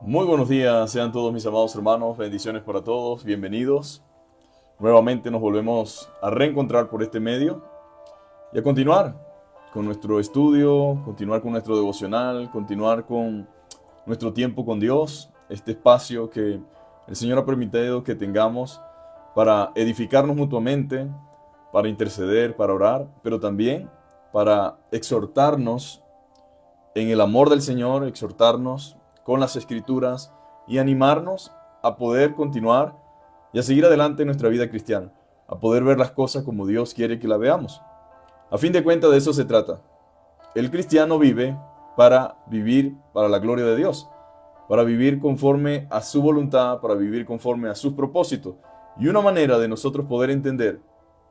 Muy buenos días, sean todos mis amados hermanos, bendiciones para todos, bienvenidos. Nuevamente nos volvemos a reencontrar por este medio y a continuar con nuestro estudio, continuar con nuestro devocional, continuar con nuestro tiempo con Dios, este espacio que el Señor ha permitido que tengamos para edificarnos mutuamente, para interceder, para orar, pero también para exhortarnos en el amor del Señor, exhortarnos con las Escrituras y animarnos a poder continuar y a seguir adelante en nuestra vida cristiana, a poder ver las cosas como Dios quiere que las veamos. A fin de cuentas, de eso se trata. El cristiano vive para vivir para la gloria de Dios, para vivir conforme a su voluntad, para vivir conforme a sus propósitos. Y una manera de nosotros poder entender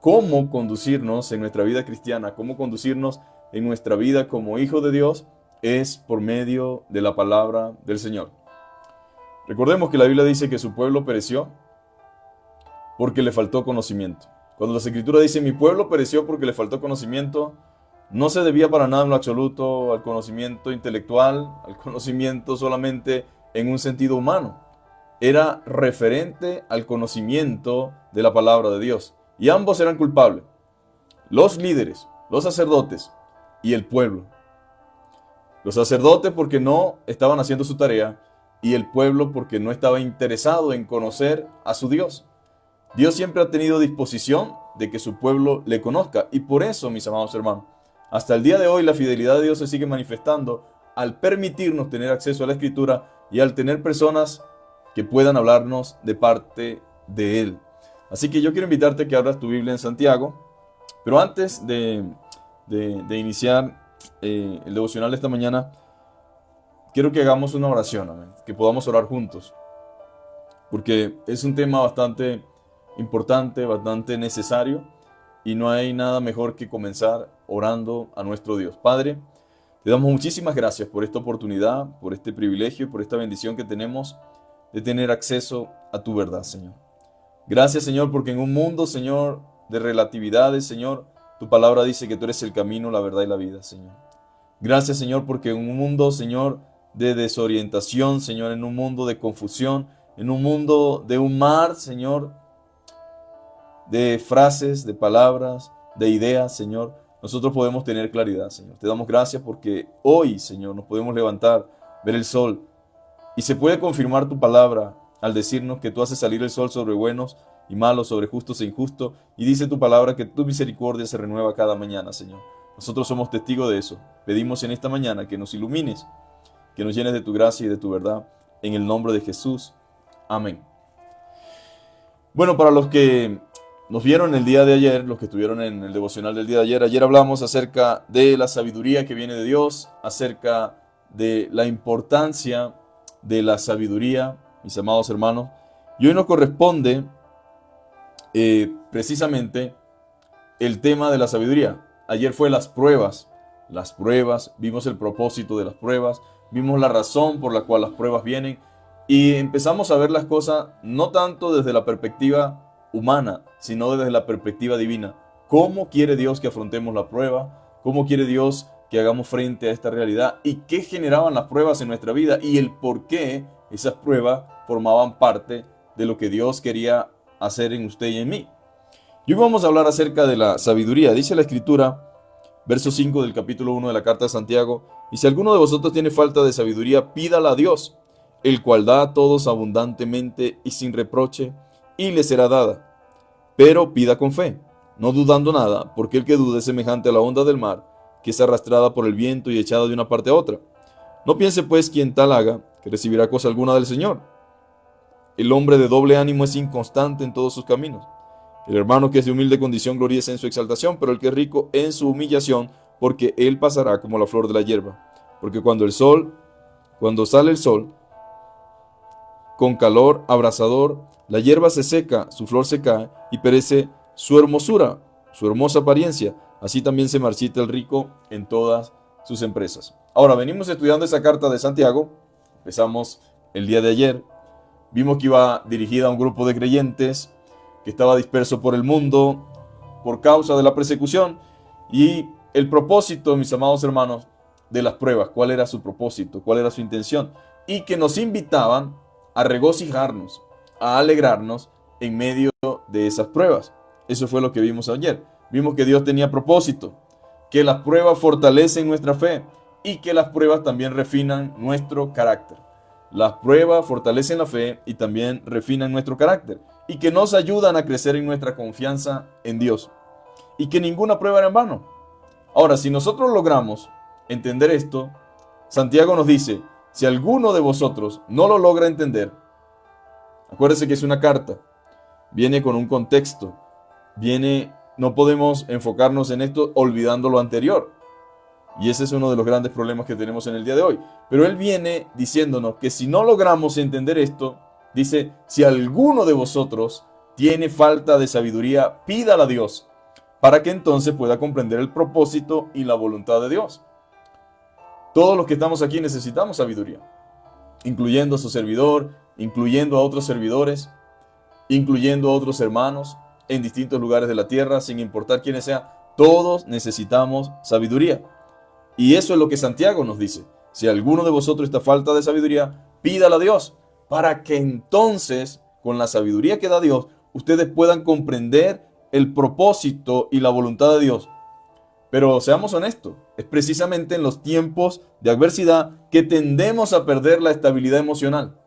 cómo conducirnos en nuestra vida cristiana, cómo conducirnos en nuestra vida como hijos de Dios, es por medio de la palabra del Señor. Recordemos que la Biblia dice que su pueblo pereció porque le faltó conocimiento. Cuando las Escrituras dicen mi pueblo pereció porque le faltó conocimiento, no se debía para nada en lo absoluto al conocimiento intelectual, al conocimiento solamente en un sentido humano. Era referente al conocimiento de la palabra de Dios. Y ambos eran culpables. Los líderes, los sacerdotes y el pueblo. Los sacerdotes porque no estaban haciendo su tarea y el pueblo porque no estaba interesado en conocer a su Dios. Dios siempre ha tenido disposición de que su pueblo le conozca y por eso, mis amados hermanos, hasta el día de hoy la fidelidad de Dios se sigue manifestando al permitirnos tener acceso a la Escritura y al tener personas que puedan hablarnos de parte de Él. Así que yo quiero invitarte a que abras tu Biblia en Santiago, pero antes de iniciar el devocional de esta mañana, quiero que hagamos una oración, amén, que podamos orar juntos, porque es un tema bastante importante, bastante necesario, y no hay nada mejor que comenzar orando a nuestro Dios. Padre, te damos muchísimas gracias por esta oportunidad, por este privilegio y por esta bendición que tenemos de tener acceso a tu verdad, Señor. Gracias, Señor, porque en un mundo, Señor, de relatividades, Señor, tu palabra dice que tú eres el camino, la verdad y la vida, Señor. Gracias, Señor, porque en un mundo, Señor, de desorientación, Señor, en un mundo de confusión, en un mundo de un mar, Señor, de frases, de palabras, de ideas, Señor, nosotros podemos tener claridad, Señor. Te damos gracias porque hoy, Señor, nos podemos levantar, ver el sol y se puede confirmar tu palabra al decirnos que tú haces salir el sol sobre buenos y malos, sobre justos e injustos, y dice tu palabra que tu misericordia se renueva cada mañana, Señor. Nosotros somos testigos de eso. Pedimos en esta mañana que nos ilumines, que nos llenes de tu gracia y de tu verdad, en el nombre de Jesús. Amén. Bueno, para los que nos vieron el día de ayer, los que estuvieron en el devocional del día de ayer hablamos acerca de la sabiduría que viene de Dios, acerca de la importancia de la sabiduría, mis amados hermanos. Y hoy nos corresponde precisamente el tema de la sabiduría. Ayer fue las pruebas, vimos el propósito de las pruebas, vimos la razón por la cual las pruebas vienen y empezamos a ver las cosas no tanto desde la perspectiva humana, sino desde la perspectiva divina. ¿Cómo quiere Dios que afrontemos la prueba? ¿Cómo quiere Dios que hagamos frente a esta realidad? ¿Y qué generaban las pruebas en nuestra vida? Y el por qué esas pruebas formaban parte de lo que Dios quería hacer en usted y en mí. Y hoy vamos a hablar acerca de la sabiduría. Dice la Escritura, verso 5 del capítulo 1 de la carta de Santiago, y si alguno de vosotros tiene falta de sabiduría, pídala a Dios, el cual da a todos abundantemente y sin reproche, y le será dada. Pero pida con fe, no dudando nada, porque el que dude es semejante a la onda del mar, que es arrastrada por el viento y echada de una parte a otra. No piense pues quien tal haga, que recibirá cosa alguna del Señor. El hombre de doble ánimo es inconstante en todos sus caminos. El hermano que es de humilde condición gloríese en su exaltación, pero el que es rico en su humillación, porque él pasará como la flor de la hierba. Porque cuando sale el sol, con calor abrasador, la hierba se seca, su flor se cae y perece su hermosura, su hermosa apariencia. Así también se marchita el rico en todas sus empresas. Ahora, venimos estudiando esa carta de Santiago. Empezamos el día de ayer. Vimos que iba dirigida a un grupo de creyentes que estaba disperso por el mundo por causa de la persecución. Y el propósito, mis amados hermanos, de las pruebas, ¿cuál era su propósito? ¿Cuál era su intención? y que nos invitaban a regocijarnos, a alegrarnos en medio de esas pruebas. Eso fue lo que vimos ayer. Vimos que Dios tenía propósito, que las pruebas fortalecen nuestra fe y que las pruebas también refinan nuestro carácter. Las pruebas fortalecen la fe y también refinan nuestro carácter y que nos ayudan a crecer en nuestra confianza en Dios y que ninguna prueba era en vano. Ahora, si nosotros logramos entender esto, Santiago nos dice, si alguno de vosotros no lo logra entender, acuérdense que es una carta, viene con un contexto, no podemos enfocarnos en esto olvidando lo anterior. Y ese es uno de los grandes problemas que tenemos en el día de hoy. Pero él viene diciéndonos que si no logramos entender esto, dice, si alguno de vosotros tiene falta de sabiduría, pídala a Dios, para que entonces pueda comprender el propósito y la voluntad de Dios. Todos los que estamos aquí necesitamos sabiduría, incluyendo a su servidor, incluyendo a otros servidores, incluyendo a otros hermanos en distintos lugares de la tierra, sin importar quiénes sean. Todos necesitamos sabiduría. Y eso es lo que Santiago nos dice. Si alguno de vosotros está falta de sabiduría, pídala a Dios, para que entonces, con la sabiduría que da Dios, ustedes puedan comprender el propósito y la voluntad de Dios. Pero seamos honestos, es precisamente en los tiempos de adversidad que tendemos a perder la estabilidad emocional.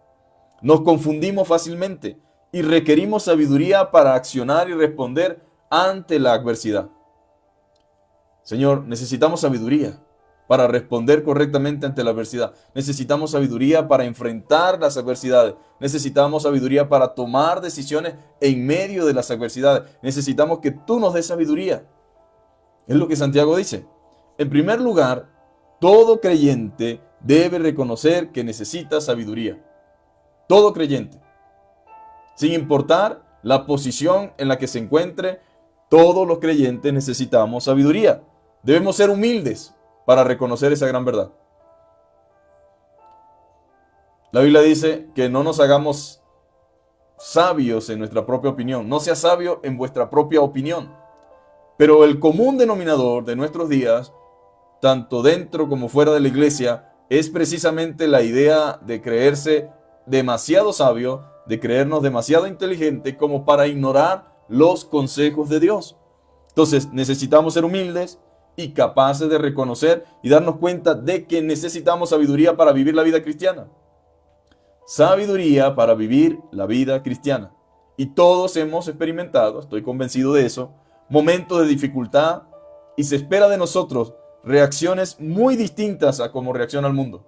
Nos confundimos fácilmente y requerimos sabiduría para accionar y responder ante la adversidad. Señor, necesitamos sabiduría para responder correctamente ante la adversidad. Necesitamos sabiduría para enfrentar las adversidades. Necesitamos sabiduría para tomar decisiones en medio de las adversidades. Necesitamos que tú nos des sabiduría. Es lo que Santiago dice. En primer lugar, todo creyente debe reconocer que necesita sabiduría. Todo creyente. Sin importar la posición en la que se encuentre, todos los creyentes necesitamos sabiduría. Debemos ser humildes para reconocer esa gran verdad. La Biblia dice que no nos hagamos sabios en nuestra propia opinión. No sea sabio en vuestra propia opinión. Pero el común denominador de nuestros días, tanto dentro como fuera de la iglesia, es precisamente la idea de creerse demasiado sabio, de creernos demasiado inteligente como para ignorar los consejos de Dios. Entonces necesitamos ser humildes y capaces de reconocer y darnos cuenta de que necesitamos sabiduría para vivir la vida cristiana. Sabiduría para vivir la vida cristiana. Y todos hemos experimentado, estoy convencido de eso, momentos de dificultad y se espera de nosotros reacciones muy distintas a cómo reacciona el mundo.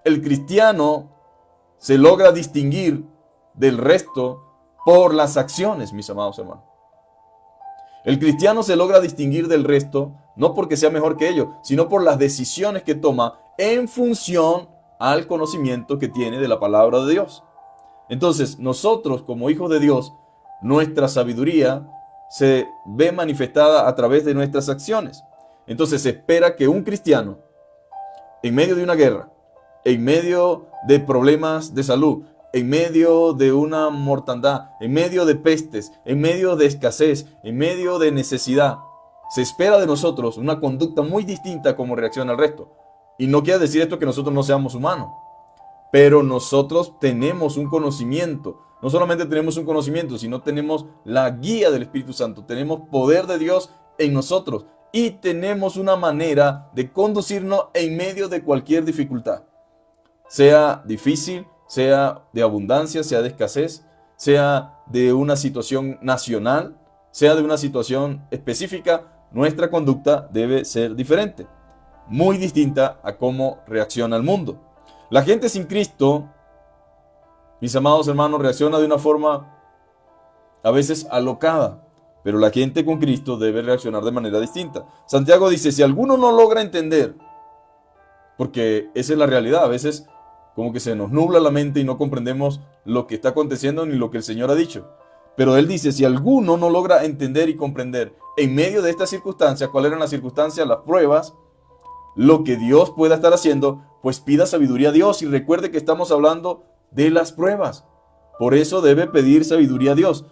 El cristiano se logra distinguir del resto por las acciones, mis amados hermanos. El cristiano se logra distinguir del resto no porque sea mejor que ellos, sino por las decisiones que toma en función al conocimiento que tiene de la palabra de Dios. Entonces, nosotros como hijos de Dios, nuestra sabiduría se ve manifestada a través de nuestras acciones. Entonces se espera que un cristiano, en medio de una guerra, en medio de problemas de salud, en medio de una mortandad, en medio de pestes, en medio de escasez, en medio de necesidad, se espera de nosotros una conducta muy distinta a cómo reacciona el resto. Y no quiere decir esto que nosotros no seamos humanos, pero nosotros tenemos un conocimiento. No solamente tenemos un conocimiento, sino tenemos la guía del Espíritu Santo. Tenemos poder de Dios en nosotros y tenemos una manera de conducirnos en medio de cualquier dificultad. Sea difícil, sea de abundancia, sea de escasez, sea de una situación nacional, sea de una situación específica, nuestra conducta debe ser diferente, muy distinta a cómo reacciona el mundo. La gente sin Cristo, mis amados hermanos, reacciona de una forma a veces alocada, pero la gente con Cristo debe reaccionar de manera distinta. Santiago dice, si alguno no logra entender, porque esa es la realidad, a veces como que se nos nubla la mente y no comprendemos lo que está aconteciendo ni lo que el Señor ha dicho. Pero él dice, si alguno no logra entender y comprender en medio de estas circunstancias, ¿cuáles eran las circunstancias? Las pruebas, lo que Dios pueda estar haciendo, pues pida sabiduría a Dios y recuerde que estamos hablando de las pruebas. Por eso debe pedir sabiduría a Dios.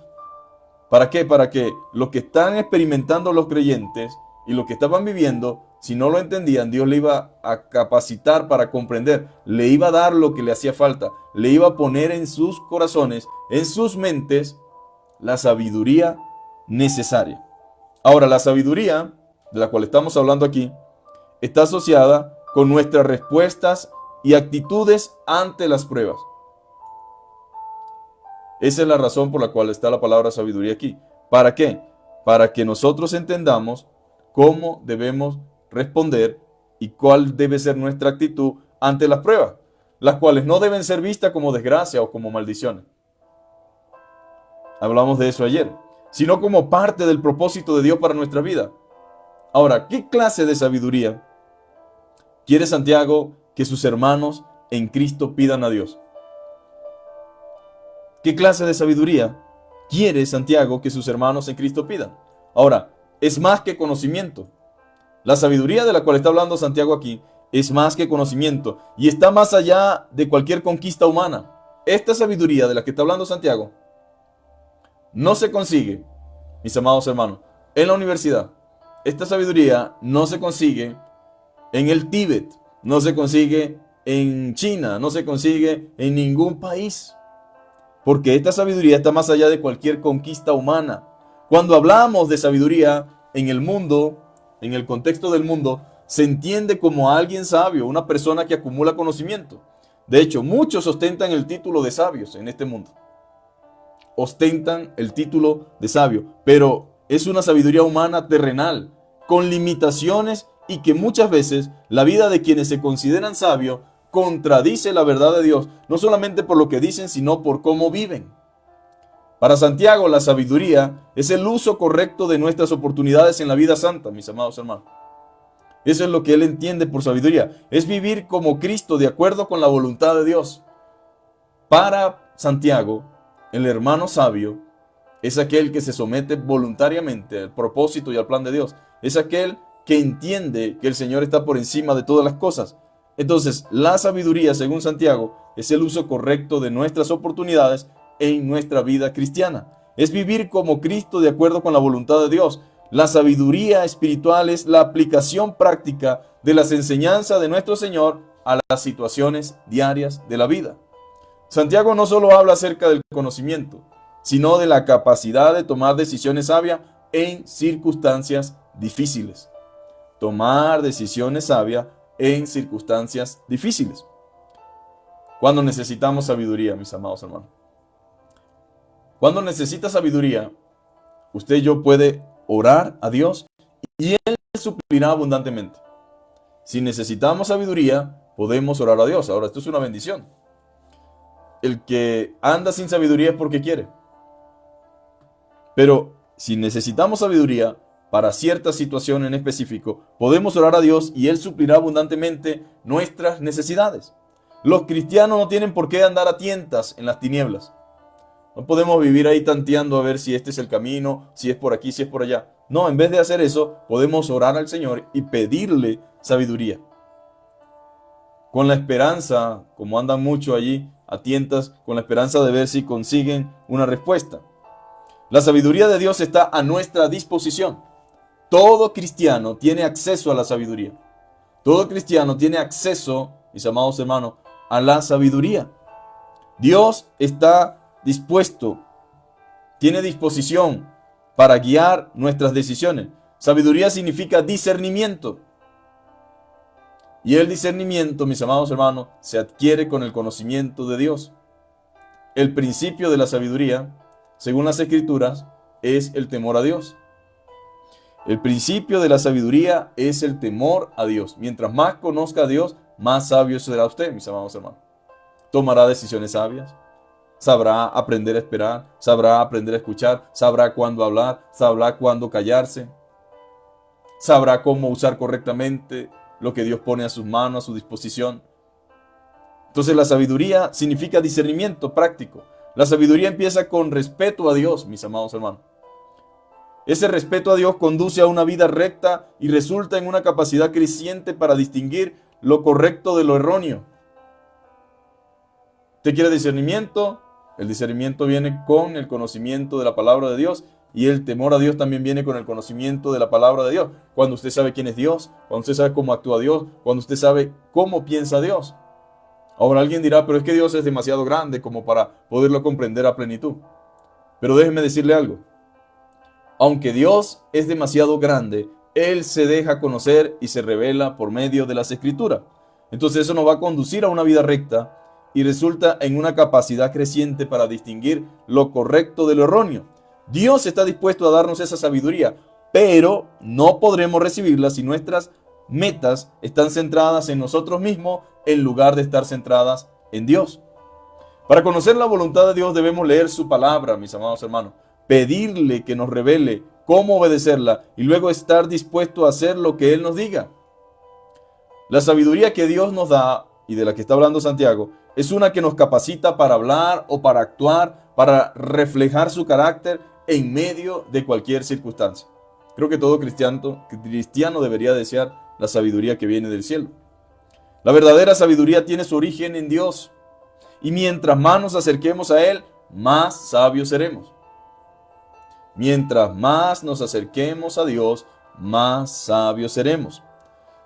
¿Para qué? Para que lo que están experimentando los creyentes y lo que estaban viviendo, si no lo entendían, Dios le iba a capacitar para comprender, le iba a dar lo que le hacía falta, le iba a poner en sus corazones, en sus mentes, la sabiduría necesaria. Ahora, la sabiduría de la cual estamos hablando aquí está asociada con nuestras respuestas y actitudes ante las pruebas. Esa es la razón por la cual está la palabra sabiduría aquí. ¿Para qué? Para que nosotros entendamos cómo debemos responder y cuál debe ser nuestra actitud ante las pruebas, las cuales no deben ser vistas como desgracia o como maldiciones. Hablamos de eso ayer, sino como parte del propósito de Dios para nuestra vida. Ahora, ¿qué clase de sabiduría quiere Santiago que sus hermanos en Cristo pidan a Dios? ¿Qué clase de sabiduría quiere Santiago que sus hermanos en Cristo pidan? Ahora, es más que conocimiento. La sabiduría de la cual está hablando Santiago aquí es más que conocimiento y está más allá de cualquier conquista humana. Esta sabiduría de la que está hablando Santiago no se consigue, mis amados hermanos, en la universidad. Esta sabiduría no se consigue en el Tíbet, no se consigue en China, no se consigue en ningún país. Porque esta sabiduría está más allá de cualquier conquista humana. Cuando hablamos de sabiduría en el mundo, en el contexto del mundo, se entiende como alguien sabio, una persona que acumula conocimiento. De hecho, muchos ostentan el título de sabios en este mundo. Ostentan el título de sabio, pero es una sabiduría humana terrenal, con limitaciones y que muchas veces la vida de quienes se consideran sabios contradice la verdad de Dios, no solamente por lo que dicen, sino por cómo viven. Para Santiago, la sabiduría es el uso correcto de nuestras oportunidades en la vida santa, mis amados hermanos. Eso es lo que él entiende por sabiduría. Es vivir como Cristo de acuerdo con la voluntad de Dios. Para Santiago, el hermano sabio es aquel que se somete voluntariamente al propósito y al plan de Dios. Es aquel que entiende que el Señor está por encima de todas las cosas. Entonces, la sabiduría, según Santiago, es el uso correcto de nuestras oportunidades en nuestra vida cristiana. Es vivir como Cristo de acuerdo con la voluntad de Dios. La sabiduría espiritual es la aplicación práctica de las enseñanzas de nuestro Señor a las situaciones diarias de la vida. Santiago no solo habla acerca del conocimiento, sino de la capacidad de tomar decisiones sabias en circunstancias difíciles. Tomar decisiones sabias en circunstancias difíciles. Cuando necesitamos sabiduría, mis amados hermanos. Cuando necesita sabiduría, usted y yo puede orar a Dios y Él suplirá abundantemente. Si necesitamos sabiduría, podemos orar a Dios. Ahora, esto es una bendición. El que anda sin sabiduría es porque quiere. Pero si necesitamos sabiduría para cierta situación en específico, podemos orar a Dios y Él suplirá abundantemente nuestras necesidades. Los cristianos no tienen por qué andar a tientas en las tinieblas. No podemos vivir ahí tanteando a ver si este es el camino, si es por aquí, si es por allá. No, en vez de hacer eso, podemos orar al Señor y pedirle sabiduría. Con la esperanza, como andan mucho allí a tientas, con la esperanza de ver si consiguen una respuesta. La sabiduría de Dios está a nuestra disposición. Todo cristiano tiene acceso a la sabiduría. Todo cristiano tiene acceso, mis amados hermanos, a la sabiduría. Dios está dispuesto, tiene disposición para guiar nuestras decisiones. Sabiduría significa discernimiento. Y el discernimiento, mis amados hermanos, se adquiere con el conocimiento de Dios. El principio de la sabiduría, según las Escrituras, es el temor a Dios. El principio de la sabiduría es el temor a Dios. Mientras más conozca a Dios, más sabio será usted, mis amados hermanos. Tomará decisiones sabias. Sabrá aprender a esperar, sabrá aprender a escuchar, sabrá cuándo hablar, sabrá cuándo callarse, sabrá cómo usar correctamente lo que Dios pone a sus manos, a su disposición. Entonces la sabiduría significa discernimiento práctico. La sabiduría empieza con respeto a Dios, mis amados hermanos. Ese respeto a Dios conduce a una vida recta y resulta en una capacidad creciente para distinguir lo correcto de lo erróneo. ¿Usted quiere discernimiento? El discernimiento viene con el conocimiento de la palabra de Dios Y el temor a Dios también viene con el conocimiento de la palabra de Dios. Cuando usted sabe quién es Dios, cuando usted sabe cómo actúa Dios, cuando usted sabe cómo piensa Dios. Ahora alguien dirá, pero es que Dios es demasiado grande como para poderlo comprender a plenitud. Pero déjeme decirle algo. Aunque Dios es demasiado grande, Él se deja conocer y se revela por medio de las Escrituras. Entonces eso nos va a conducir a una vida recta y resulta en una capacidad creciente para distinguir lo correcto de lo erróneo. Dios está dispuesto a darnos esa sabiduría, pero no podremos recibirla si nuestras metas están centradas en nosotros mismos en lugar de estar centradas en Dios. Para conocer la voluntad de Dios debemos leer su palabra, mis amados hermanos, pedirle que nos revele cómo obedecerla y luego estar dispuesto a hacer lo que Él nos diga. La sabiduría que Dios nos da, y de la que está hablando Santiago, es una que nos capacita para hablar o para actuar, para reflejar su carácter en medio de cualquier circunstancia. Creo que todo cristiano debería desear la sabiduría que viene del cielo. La verdadera sabiduría tiene su origen en Dios. Y mientras más nos acerquemos a Él, más sabios seremos. Mientras más nos acerquemos a Dios, más sabios seremos.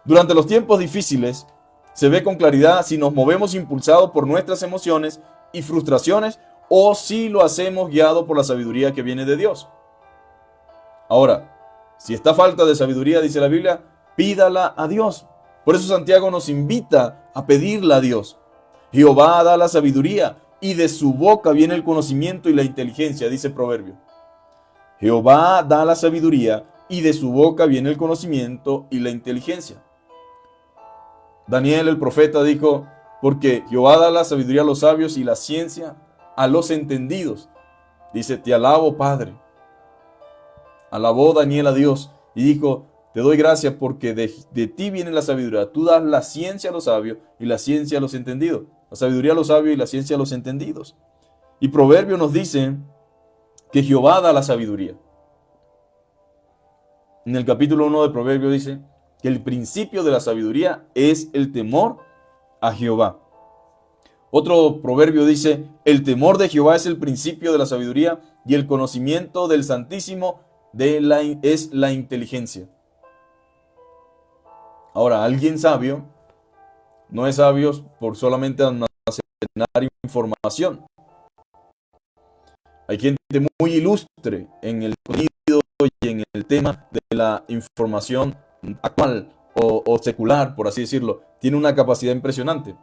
Durante los tiempos difíciles, se ve con claridad si nos movemos impulsados por nuestras emociones y frustraciones o si lo hacemos guiado por la sabiduría que viene de Dios. Ahora, si está falta de sabiduría, dice la Biblia, pídala a Dios. Por eso Santiago nos invita a pedirla a Dios. Jehová da la sabiduría y de su boca viene el conocimiento y la inteligencia, dice el proverbio. Jehová da la sabiduría y de su boca viene el conocimiento y la inteligencia. Daniel el profeta dijo, porque Jehová da la sabiduría a los sabios y la ciencia a los entendidos. Dice, te alabo, Padre. Alabó Daniel a Dios y dijo, te doy gracias porque de ti viene la sabiduría. Tú das la ciencia a los sabios y la ciencia a los entendidos. La sabiduría a los sabios y la ciencia a los entendidos. Y Proverbio nos dice que Jehová da la sabiduría. En el capítulo 1 de Proverbio dice que el principio de la sabiduría es el temor a Jehová. Otro proverbio dice, el temor de Jehová es el principio de la sabiduría y el conocimiento del Santísimo es la inteligencia. Ahora, alguien sabio no es sabio por solamente almacenar información. Hay gente muy ilustre en el contenido y en el tema de la información actual o secular, por así decirlo. Tiene una capacidad impresionante.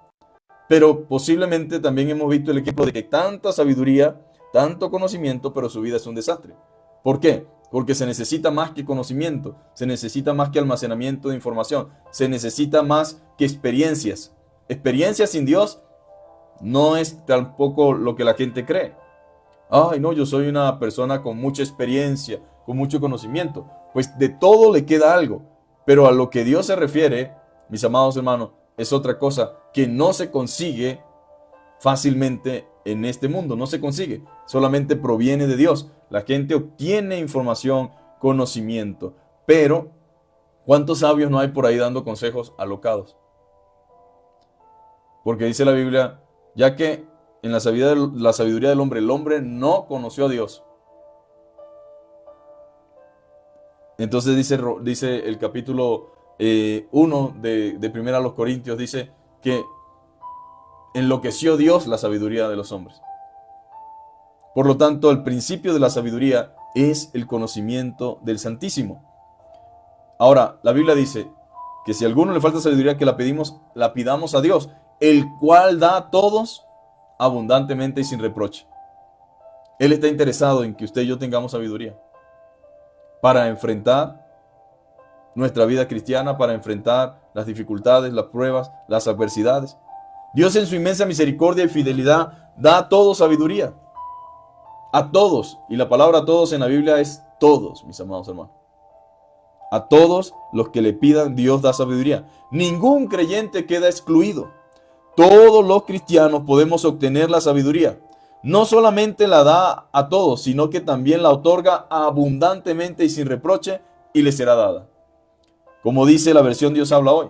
Pero posiblemente también hemos visto el ejemplo de que tanta sabiduría, tanto conocimiento, pero su vida es un desastre. ¿Por qué? Porque se necesita más que conocimiento, se necesita más que almacenamiento de información, se necesita más que experiencias. Experiencias sin Dios no es tampoco lo que la gente cree. Ay, no, yo soy una persona con mucha experiencia, con mucho conocimiento. Pues de todo le queda algo. Pero a lo que Dios se refiere, mis amados hermanos, es otra cosa que no se consigue fácilmente en este mundo. No se consigue. Solamente proviene de Dios. La gente obtiene información, conocimiento. Pero, ¿cuántos sabios no hay por ahí dando consejos alocados? Porque dice la Biblia, ya que en la sabiduría del hombre, el hombre no conoció a Dios. Entonces dice el capítulo 1 de 1 Corintios, dice que enloqueció Dios la sabiduría de los hombres. Por lo tanto, el principio de la sabiduría es el conocimiento del Santísimo. Ahora, la Biblia dice que si a alguno le falta sabiduría, que la pidamos a Dios, el cual da a todos abundantemente y sin reproche. Él está interesado en que usted y yo tengamos sabiduría para enfrentar nuestra vida cristiana, para enfrentar las dificultades, las pruebas, las adversidades. Dios en su inmensa misericordia y fidelidad da a todos sabiduría. A todos. Y la palabra todos en la Biblia es todos, mis amados hermanos. A todos los que le pidan, Dios da sabiduría. Ningún creyente queda excluido. Todos los cristianos podemos obtener la sabiduría. No solamente la da a todos, sino que también la otorga abundantemente y sin reproche, y le será dada. Como dice la versión Dios habla hoy.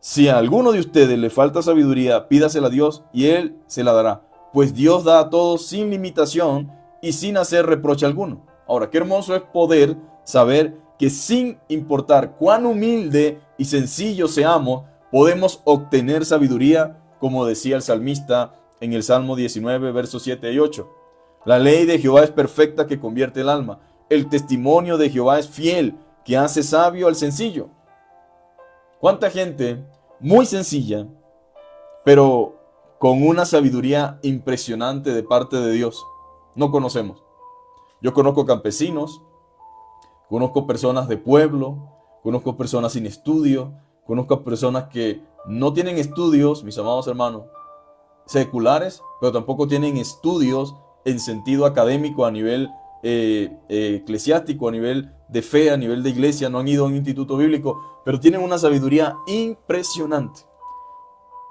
Si a alguno de ustedes le falta sabiduría, pídasela a Dios y Él se la dará. Pues Dios da a todos sin limitación y sin hacer reproche alguno. Ahora, qué hermoso es poder saber que sin importar cuán humilde y sencillo seamos, podemos obtener sabiduría, como decía el salmista en el Salmo 19, versos 7 y 8. La ley de Jehová es perfecta, que convierte el alma. El testimonio de Jehová es fiel, que hace sabio al sencillo. ¿Cuánta gente muy sencilla, pero con una sabiduría impresionante de parte de Dios, no conocemos? Yo conozco campesinos, conozco personas de pueblo, conozco personas sin estudio, conozco personas que no tienen estudios, mis amados hermanos, seculares, pero tampoco tienen estudios en sentido académico a nivel eclesiástico, a nivel de fe, a nivel de iglesia, no han ido a un instituto bíblico, pero tienen una sabiduría impresionante.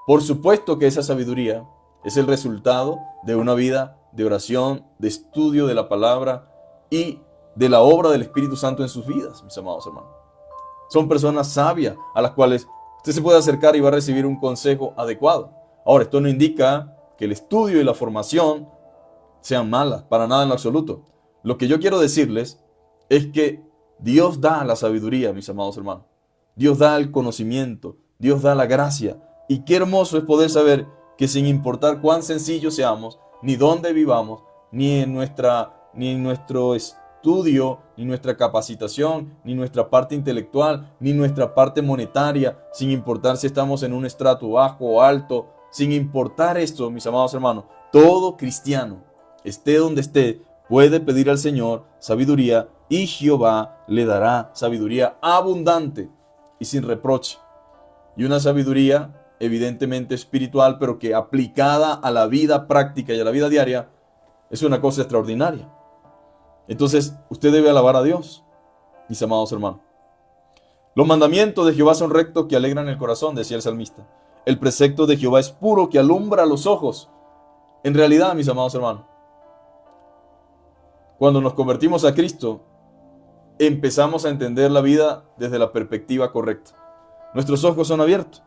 Por supuesto que esa sabiduría es el resultado de una vida de oración, de estudio de la palabra y de la obra del Espíritu Santo en sus vidas, mis amados hermanos. Son personas sabias a las cuales usted se puede acercar y va a recibir un consejo adecuado. Ahora, esto no indica que el estudio y la formación sean malas, para nada en lo absoluto. Lo que yo quiero decirles es que Dios da la sabiduría, mis amados hermanos. Dios da el conocimiento, Dios da la gracia. Y qué hermoso es poder saber que sin importar cuán sencillos seamos, ni dónde vivamos, ni en nuestro estudio, ni nuestra capacitación, ni nuestra parte intelectual, ni nuestra parte monetaria, sin importar si estamos en un estrato bajo o alto, sin importar esto, mis amados hermanos, todo cristiano, esté donde esté, puede pedir al Señor sabiduría y Jehová le dará sabiduría abundante y sin reproche. Y una sabiduría evidentemente espiritual, pero que aplicada a la vida práctica y a la vida diaria es una cosa extraordinaria. Entonces, usted debe alabar a Dios, mis amados hermanos. Los mandamientos de Jehová son rectos, que alegran el corazón, decía el salmista. El precepto de Jehová es puro, que alumbra los ojos. En realidad, mis amados hermanos, cuando nos convertimos a Cristo, empezamos a entender la vida desde la perspectiva correcta. Nuestros ojos son abiertos.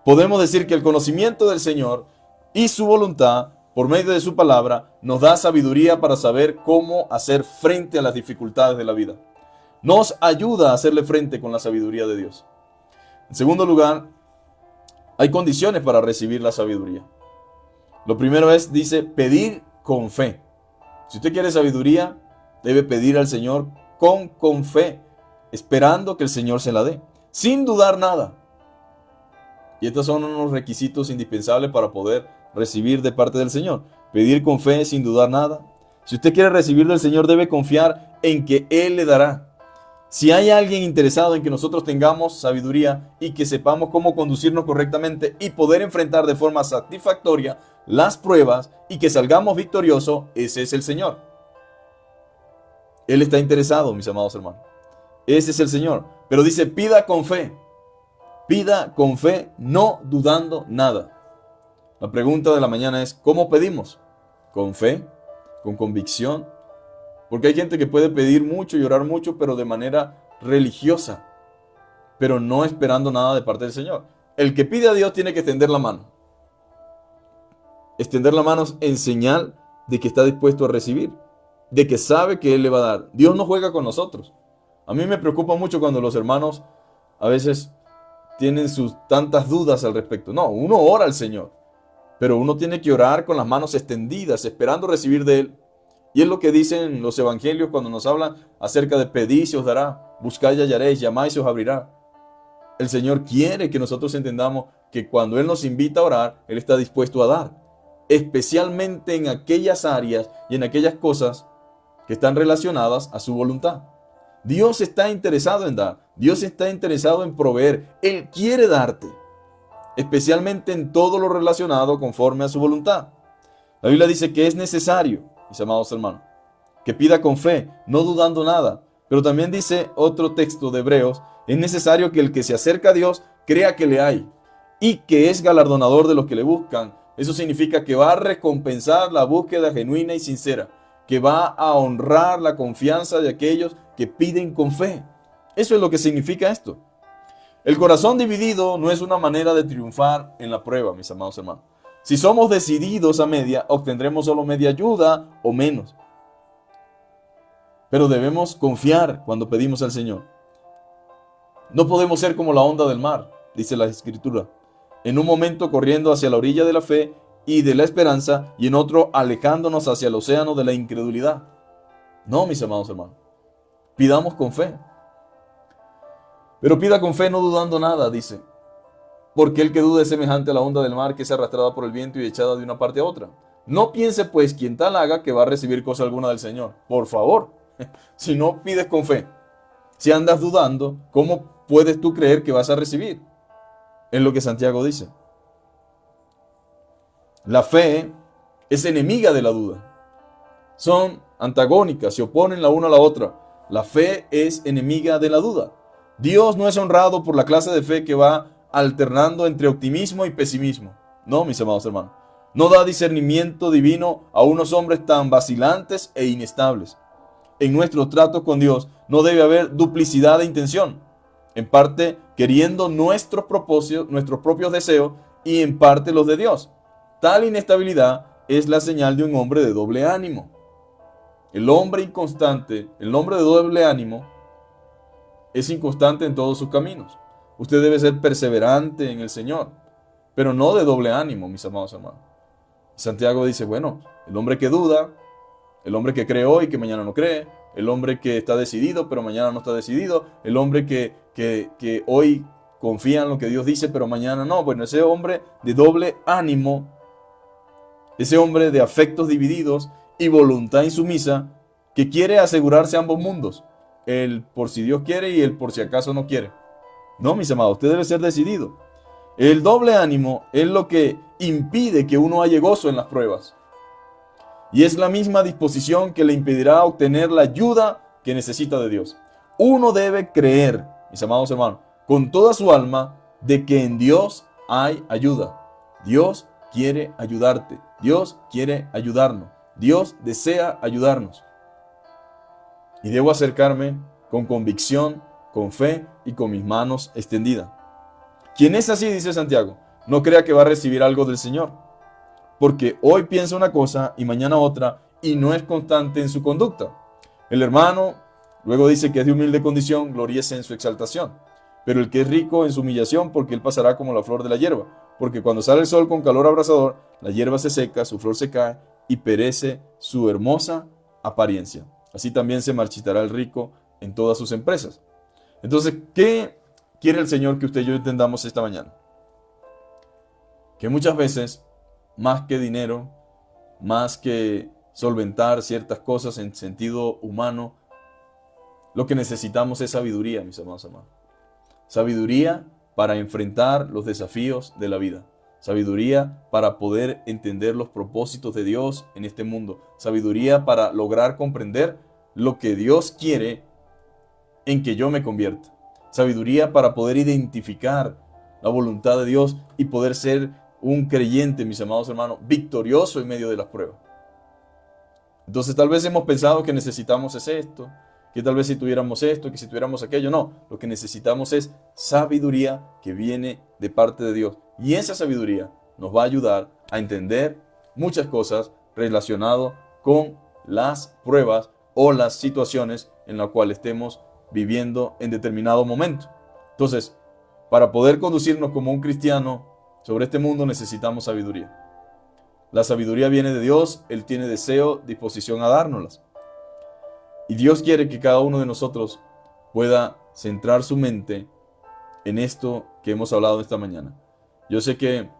Podemos decir que el conocimiento del Señor y su voluntad, por medio de su palabra, nos da sabiduría para saber cómo hacer frente a las dificultades de la vida. Nos ayuda a hacerle frente con la sabiduría de Dios. En segundo lugar, hay condiciones para recibir la sabiduría. Lo primero es, dice, pedir con fe. Si usted quiere sabiduría, debe pedir al Señor con fe, esperando que el Señor se la dé, sin dudar nada. Y estos son unos requisitos indispensables para poder recibir de parte del Señor. Pedir con fe, sin dudar nada. Si usted quiere recibir del Señor, debe confiar en que Él le dará. Si hay alguien interesado en que nosotros tengamos sabiduría y que sepamos cómo conducirnos correctamente y poder enfrentar de forma satisfactoria las pruebas y que salgamos victoriosos, ese es el Señor. Él está interesado, mis amados hermanos. Ese es el Señor. Pero dice, pida con fe. Pida con fe, no dudando nada. La pregunta de la mañana es, ¿cómo pedimos? ¿Con fe? ¿Con convicción? Porque hay gente que puede pedir mucho y orar mucho, pero de manera religiosa, pero no esperando nada de parte del Señor. El que pide a Dios tiene que extender la mano. Extender la mano en señal de que está dispuesto a recibir, de que sabe que Él le va a dar. Dios no juega con nosotros. A mí me preocupa mucho cuando los hermanos a veces tienen sus tantas dudas al respecto. No, uno ora al Señor, pero uno tiene que orar con las manos extendidas, esperando recibir de Él. Y es lo que dicen los evangelios cuando nos hablan acerca de pedid y se os dará, buscad y hallaréis, llamad y se os abrirá. El Señor quiere que nosotros entendamos que cuando Él nos invita a orar, Él está dispuesto a dar, especialmente en aquellas áreas y en aquellas cosas que están relacionadas a su voluntad. Dios está interesado en dar, Dios está interesado en proveer, Él quiere darte, especialmente en todo lo relacionado conforme a su voluntad. La Biblia dice que es necesario, mis amados hermanos, que pida con fe, no dudando nada. Pero también dice otro texto de Hebreos, es necesario que el que se acerca a Dios crea que le hay y que es galardonador de los que le buscan. Eso significa que va a recompensar la búsqueda genuina y sincera, que va a honrar la confianza de aquellos que piden con fe. Eso es lo que significa esto. El corazón dividido no es una manera de triunfar en la prueba, mis amados hermanos. Si somos decididos a media, obtendremos solo media ayuda o menos. pero debemos confiar cuando pedimos al Señor. No podemos ser como la onda del mar, dice la Escritura, en un momento corriendo hacia la orilla de la fe y de la esperanza, y en otro alejándonos hacia el océano de la incredulidad. No, mis amados hermanos, pidamos con fe. Pero pida con fe no dudando nada, dice. Porque el que duda es semejante a la onda del mar que es arrastrada por el viento y echada de una parte a otra. No piense pues quien tal haga que va a recibir cosa alguna del Señor. Por favor, si no pides con fe, si andas dudando, ¿cómo puedes tú creer que vas a recibir? Es lo que Santiago dice. La fe es enemiga de la duda. Son antagónicas, se oponen la una a la otra. La fe es enemiga de la duda. Dios no es honrado por la clase de fe que va alternando entre optimismo y pesimismo. No, mis amados hermanos. No da discernimiento divino a unos hombres tan vacilantes e inestables. En nuestros tratos con Dios no debe haber duplicidad de intención. En parte queriendo nuestros propósitos, nuestros propios deseos, y en parte los de Dios. Tal inestabilidad es la señal de un hombre de doble ánimo. El hombre inconstante, el hombre de doble ánimo, es inconstante en todos sus caminos. Usted debe ser perseverante en el Señor, pero no de doble ánimo, mis amados hermanos. Santiago dice, bueno, el hombre que duda, el hombre que cree hoy que mañana no cree, el hombre que está decidido pero mañana no está decidido, el hombre que hoy confía en lo que Dios dice pero mañana no. Bueno, ese hombre de doble ánimo, ese hombre de afectos divididos y voluntad insumisa, que quiere asegurarse ambos mundos, el por si Dios quiere y el por si acaso no quiere. No, mis amados, usted debe ser decidido. El doble ánimo es lo que impide que uno haya gozo en las pruebas. Y es la misma disposición que le impedirá obtener la ayuda que necesita de Dios. Uno debe creer, mis amados hermanos, con toda su alma, de que en Dios hay ayuda. Dios quiere ayudarte. Dios quiere ayudarnos. Dios desea ayudarnos. Y debo acercarme con convicción, con fe y con mis manos extendidas. Quien es así, dice Santiago, no crea que va a recibir algo del Señor, porque hoy piensa una cosa y mañana otra, y no es constante en su conducta. El hermano luego dice que es de humilde condición, gloríese en su exaltación, pero el que es rico en su humillación, porque él pasará como la flor de la hierba, porque cuando sale el sol con calor abrasador, la hierba se seca, su flor se cae, y perece su hermosa apariencia. Así también se marchitará el rico en todas sus empresas. Entonces, ¿qué quiere el Señor que usted y yo entendamos esta mañana? Que muchas veces, más que dinero, más que solventar ciertas cosas en sentido humano, lo que necesitamos es sabiduría, mis amados hermanos. Sabiduría para enfrentar los desafíos de la vida. Sabiduría para poder entender los propósitos de Dios en este mundo. Sabiduría para lograr comprender lo que Dios quiere en que yo me convierta. Sabiduría para poder identificar la voluntad de Dios y poder ser un creyente, mis amados hermanos, victorioso en medio de las pruebas. Entonces tal vez hemos pensado que necesitamos es esto, que tal vez si tuviéramos esto, que si tuviéramos aquello. No, lo que necesitamos es sabiduría que viene de parte de Dios. Y esa sabiduría nos va a ayudar a entender muchas cosas relacionadas con las pruebas o las situaciones en las cuales estemos viviendo en determinado momento. Entonces, para poder conducirnos como un cristiano sobre este mundo necesitamos sabiduría. La sabiduría viene de Dios, Él tiene deseo, disposición a dárnoslas. Y Dios quiere que cada uno de nosotros pueda centrar su mente en esto que hemos hablado esta mañana. Yo sé que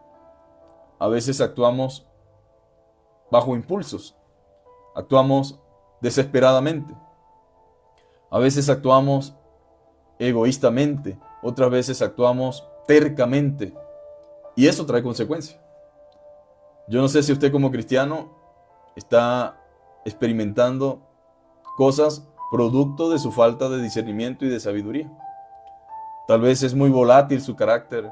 a veces actuamos bajo impulsos, actuamos desesperadamente, a veces actuamos egoístamente, otras veces actuamos tercamente, y eso trae consecuencias. Yo no sé si usted como cristiano está experimentando cosas producto de su falta de discernimiento y de sabiduría. Tal vez es muy volátil su carácter,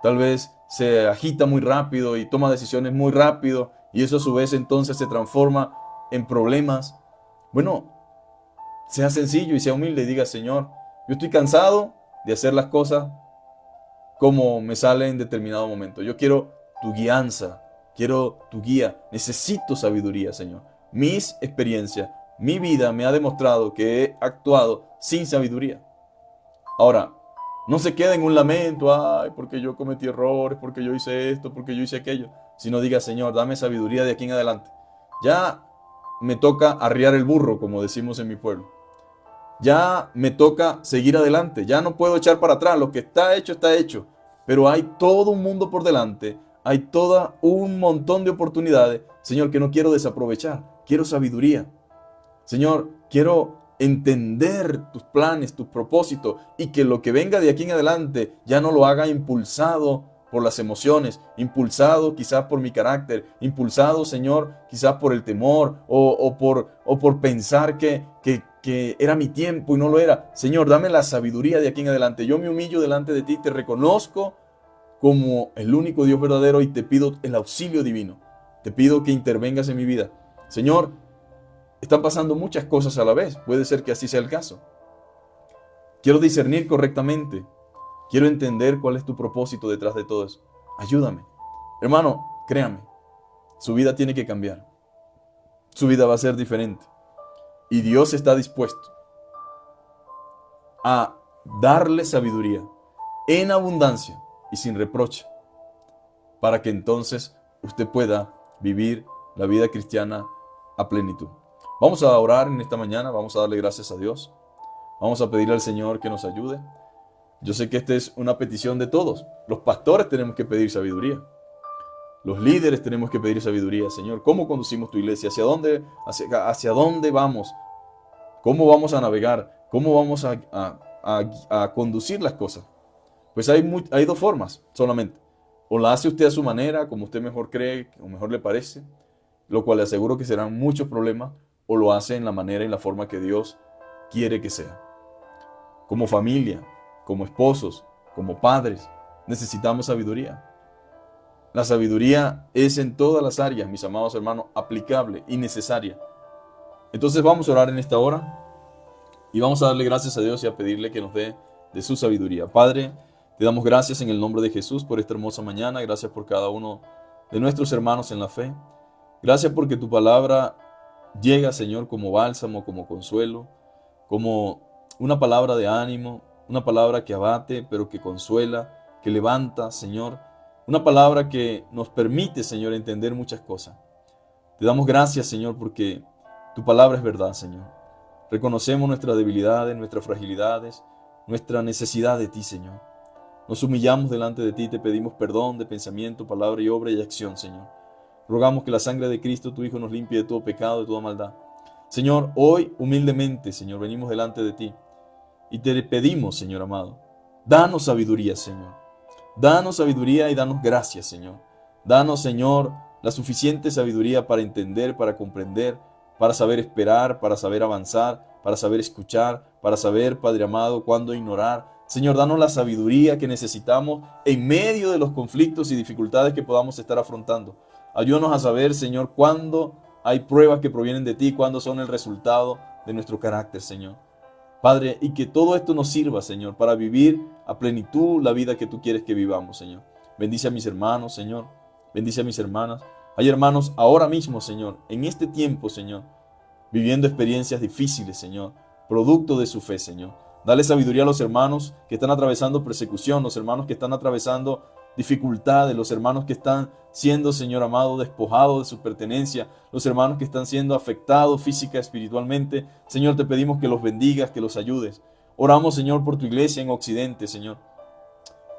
tal vez se agita muy rápido y toma decisiones muy rápido, y eso a su vez entonces se transforma en problemas. Bueno, sea sencillo y sea humilde y diga: Señor, yo estoy cansado de hacer las cosas como me sale en determinado momento. Yo quiero tu guianza, quiero tu guía, necesito sabiduría, Señor. Mis experiencias, mi vida me ha demostrado que he actuado sin sabiduría. Ahora, no se queda en un lamento, ay, porque yo cometí errores, porque yo hice esto, porque yo hice aquello, sino diga, Señor, dame sabiduría de aquí en adelante. Ya me toca arriar el burro, como decimos en mi pueblo. Ya me toca seguir adelante, ya no puedo echar para atrás, lo que está hecho, pero hay todo un mundo por delante, hay todo un montón de oportunidades, Señor, que no quiero desaprovechar, quiero sabiduría. Señor, quiero entender tus planes, tus propósitos y que lo que venga de aquí en adelante ya no lo haga impulsado por las emociones, impulsado quizás por mi carácter, impulsado, Señor, quizás por el temor o por pensar que era mi tiempo y no lo era. Señor, dame la sabiduría de aquí en adelante. Yo me humillo delante de ti, te reconozco como el único Dios verdadero y te pido el auxilio divino. Te pido que intervengas en mi vida. Señor, están pasando muchas cosas a la vez. Puede ser que así sea el caso. Quiero discernir correctamente. Quiero entender cuál es tu propósito detrás de todo eso. Ayúdame. Hermano, créame. Su vida tiene que cambiar. Su vida va a ser diferente. Y Dios está dispuesto a darle sabiduría en abundancia y sin reproche, para que entonces usted pueda vivir la vida cristiana a plenitud. Vamos a orar en esta mañana, vamos a darle gracias a Dios, vamos a pedirle al Señor que nos ayude. Yo sé que esta es una petición de todos. Los pastores tenemos que pedir sabiduría. Los líderes tenemos que pedir sabiduría. Señor, ¿cómo conducimos tu iglesia? ¿Hacia dónde vamos? ¿Cómo vamos a navegar? ¿Cómo vamos a conducir las cosas? Pues hay dos formas solamente. O la hace usted a su manera, como usted mejor cree o mejor le parece, lo cual le aseguro que serán muchos problemas, o lo hace en la manera y la forma que Dios quiere que sea. Como familia, como esposos, como padres, necesitamos sabiduría. La sabiduría es en todas las áreas, mis amados hermanos, aplicable y necesaria. Entonces vamos a orar en esta hora y vamos a darle gracias a Dios y a pedirle que nos dé de su sabiduría. Padre, te damos gracias en el nombre de Jesús por esta hermosa mañana. Gracias por cada uno de nuestros hermanos en la fe. Gracias porque tu palabra llega, Señor, como bálsamo, como consuelo, como una palabra de ánimo, una palabra que abate, pero que consuela, que levanta, Señor. Una palabra que nos permite, Señor, entender muchas cosas. Te damos gracias, Señor, porque tu palabra es verdad, Señor. Reconocemos nuestras debilidades, nuestras fragilidades, nuestra necesidad de ti, Señor. Nos humillamos delante de ti y te pedimos perdón de pensamiento, palabra y obra y acción, Señor. Rogamos que la sangre de Cristo, tu Hijo, nos limpie de todo pecado, de toda maldad. Señor, hoy humildemente, Señor, venimos delante de ti y te pedimos, Señor amado, danos sabiduría, Señor. Danos sabiduría y danos gracia, Señor. Danos, Señor, la suficiente sabiduría para entender, para comprender, para saber esperar, para saber avanzar, para saber escuchar, para saber, Padre amado, cuándo ignorar. Señor, danos la sabiduría que necesitamos en medio de los conflictos y dificultades que podamos estar afrontando. Ayúdanos a saber, Señor, cuándo hay pruebas que provienen de ti, cuándo son el resultado de nuestro carácter, Señor. Padre, y que todo esto nos sirva, Señor, para vivir a plenitud la vida que tú quieres que vivamos, Señor. Bendice a mis hermanos, Señor. Bendice a mis hermanas. Hay hermanos ahora mismo, Señor, en este tiempo, Señor, viviendo experiencias difíciles, Señor, producto de su fe, Señor. Dale sabiduría a los hermanos que están atravesando persecución, los hermanos que están atravesando dificultades, los hermanos que están siendo, Señor amado, despojados de su pertenencia, los hermanos que están siendo afectados física, espiritualmente. Señor, te pedimos que los bendigas, que los ayudes. Oramos, Señor, por tu iglesia en Occidente, Señor.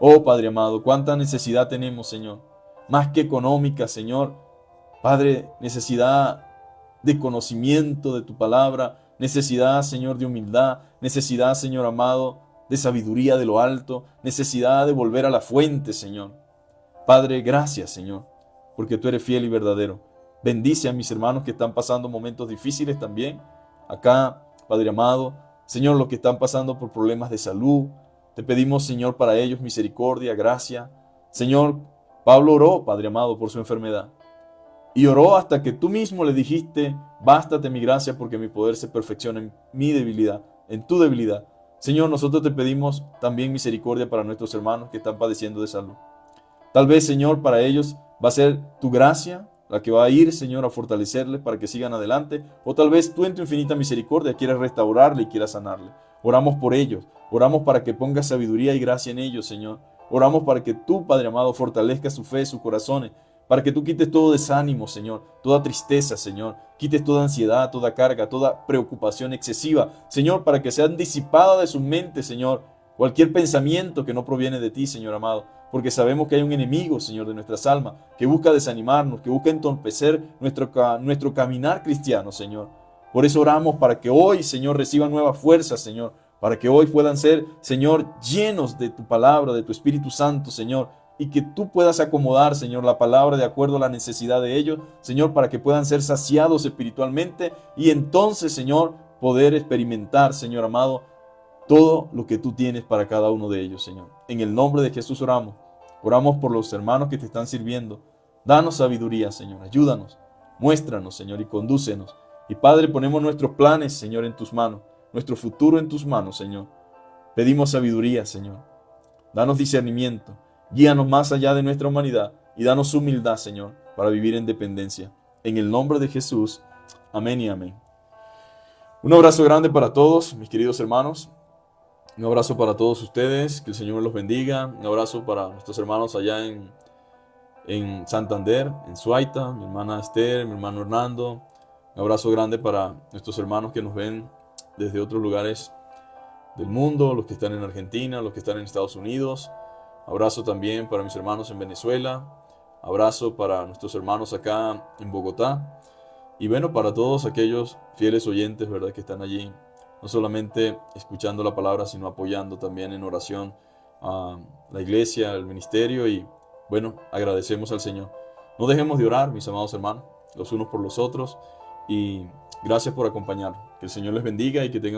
Oh, Padre amado, cuánta necesidad tenemos, Señor. Más que económica, Señor. Padre, necesidad de conocimiento de tu palabra, necesidad, Señor, de humildad, necesidad, Señor amado, de sabiduría de lo alto, necesidad de volver a la fuente, Señor. Padre, gracias, Señor, porque tú eres fiel y verdadero. Bendice a mis hermanos que están pasando momentos difíciles también. Acá, Padre amado, Señor, los que están pasando por problemas de salud, te pedimos, Señor, para ellos misericordia, gracia. Señor, Pablo oró, Padre amado, por su enfermedad. Y oró hasta que tú mismo le dijiste, bástate mi gracia porque mi poder se perfecciona en mi debilidad, en tu debilidad. Señor, nosotros te pedimos también misericordia para nuestros hermanos que están padeciendo de salud. Tal vez, Señor, para ellos va a ser tu gracia la que va a ir, Señor, a fortalecerles para que sigan adelante. O tal vez tú en tu infinita misericordia quieras restaurarle y quieras sanarle. Oramos por ellos. Oramos para que pongas sabiduría y gracia en ellos, Señor. Oramos para que tú, Padre amado, fortalezcas su fe, sus corazones. Para que tú quites todo desánimo, Señor. Toda tristeza, Señor. Quites toda ansiedad, toda carga, toda preocupación excesiva. Señor, para que sean disipadas de su mente, Señor, cualquier pensamiento que no proviene de ti, Señor amado. Porque sabemos que hay un enemigo, Señor, de nuestras almas, que busca desanimarnos, que busca entorpecer nuestro caminar cristiano, Señor. Por eso oramos para que hoy, Señor, reciban nuevas fuerzas, Señor. Para que hoy puedan ser, Señor, llenos de tu palabra, de tu Espíritu Santo, Señor. Y que tú puedas acomodar, Señor, la palabra de acuerdo a la necesidad de ellos, Señor, para que puedan ser saciados espiritualmente. Y entonces, Señor, poder experimentar, Señor amado, todo lo que tú tienes para cada uno de ellos, Señor. En el nombre de Jesús oramos. Oramos por los hermanos que te están sirviendo. Danos sabiduría, Señor. Ayúdanos. Muéstranos, Señor, y condúcenos. Y Padre, ponemos nuestros planes, Señor, en tus manos. Nuestro futuro en tus manos, Señor. Pedimos sabiduría, Señor. Danos discernimiento. Guíanos más allá de nuestra humanidad. Y danos humildad, Señor, para vivir en dependencia. En el nombre de Jesús. Amén y amén. Un abrazo grande para todos, mis queridos hermanos. Un abrazo para todos ustedes, que el Señor los bendiga. Un abrazo para nuestros hermanos allá en Santander, en Suaita, mi hermana Esther, mi hermano Hernando. Un abrazo grande para nuestros hermanos que nos ven desde otros lugares del mundo, los que están en Argentina, los que están en Estados Unidos. Abrazo también para mis hermanos en Venezuela. Abrazo para nuestros hermanos acá en Bogotá. Y bueno, para todos aquellos fieles oyentes, ¿verdad?, que están allí, no solamente escuchando la palabra, sino apoyando también en oración a la iglesia, al ministerio. Y bueno, agradecemos al Señor. No dejemos de orar, mis amados hermanos, los unos por los otros. Y gracias por acompañarnos. Que el Señor les bendiga y que tengan